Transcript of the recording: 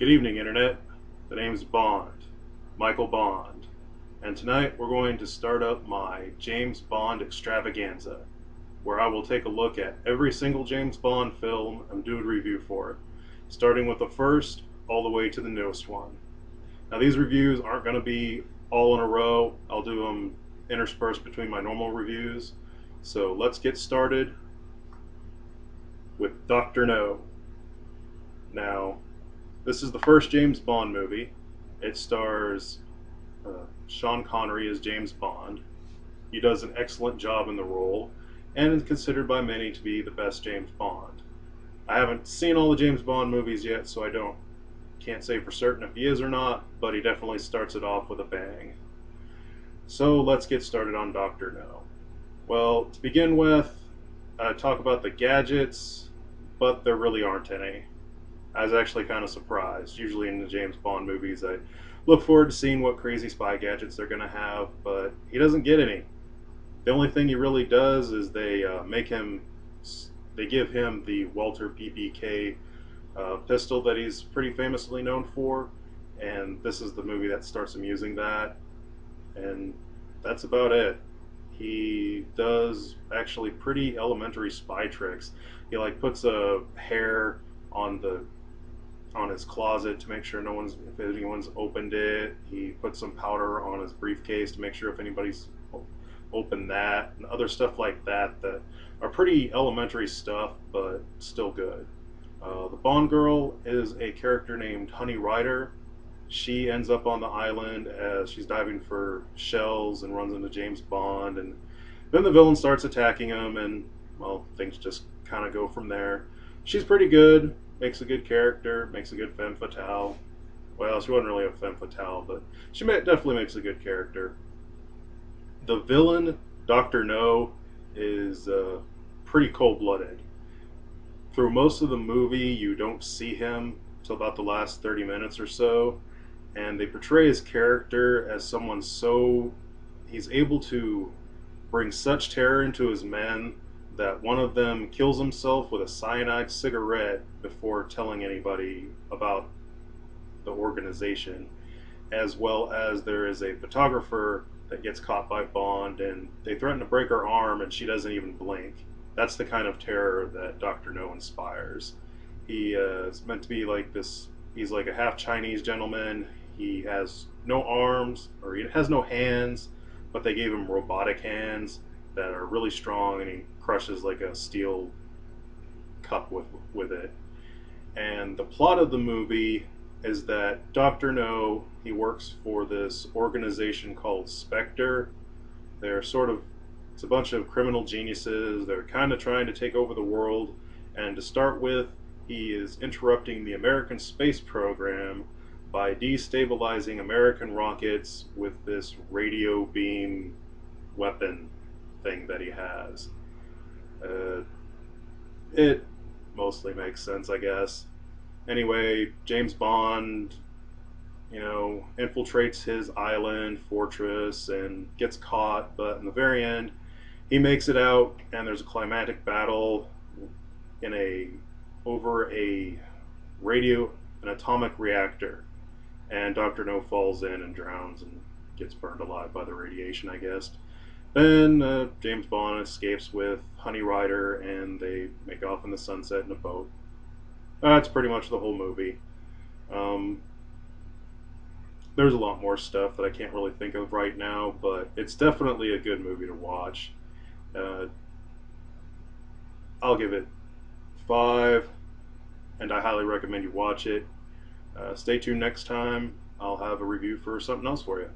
Good evening, Internet. The name's Bond, Michael Bond, and tonight we're going to start up my James Bond extravaganza, where I will take a look at every single James Bond film and do a review for it, starting with the first all the way to the newest one. Now, these reviews aren't going to be all in a row, I'll do them interspersed between my normal reviews. So let's get started with Dr. No. Now, this is the first James Bond movie. It stars Sean Connery as James Bond. He does an excellent job in the role and is considered by many to be the best James Bond. I haven't seen all the James Bond movies yet, so I can't say for certain if he is or not, but he definitely starts it off with a bang. So let's get started on Dr. No. Well, to begin with, I talk about the gadgets, but there really aren't any. I was actually kind of surprised. Usually in the James Bond movies, I look forward to seeing what crazy spy gadgets they're going to have, but he doesn't get any. The only thing he really does is they give him the Walter PPK pistol that he's pretty famously known for, and this is the movie that starts him using that, and that's about it. He does actually pretty elementary spy tricks. He puts a hair on his closet to make sure if anyone's opened it. He puts some powder on his briefcase to make sure if anybody's opened that, and other stuff like that that are pretty elementary stuff, but still good. The Bond girl is a character named Honey Rider. She ends up on the island as she's diving for shells and runs into James Bond, and then the villain starts attacking him, and well, things just kind of go from there. She's pretty good, makes a good character, makes a good femme fatale. Well, she wasn't really a femme fatale, but she definitely makes a good character. The villain, Dr. No, is pretty cold-blooded. Through most of the movie, you don't see him till about the last 30 minutes or so, and they portray his character as someone he's able to bring such terror into his men that one of them kills himself with a cyanide cigarette before telling anybody about the organization, as well as there is a photographer that gets caught by Bond and they threaten to break her arm and she doesn't even blink. That's the kind of terror that Dr. No inspires. He is meant to be like this, he's like a half Chinese gentleman. He has no arms, or he has no hands, but they gave him robotic hands that are really strong, and he crushes like a steel cup with it. And the plot of the movie is that Dr. No, he works for this organization called Spectre. They're it's a bunch of criminal geniuses. They're kind of trying to take over the world, and to start with, he is interrupting the American space program by destabilizing American rockets with this radio beam weapon thing that he has. It mostly makes sense, I guess. Anyway, James Bond, infiltrates his island fortress and gets caught, but in the very end, he makes it out, and there's a climactic battle over an atomic reactor, and Dr. No falls in and drowns and gets burned alive by the radiation, I guess. Then James Bond escapes with Honey Rider, and they make off in the sunset in a boat. That's pretty much the whole movie. There's a lot more stuff that I can't really think of right now, but it's definitely a good movie to watch. I'll give it 5, and I highly recommend you watch it. Stay tuned next time. I'll have a review for something else for you.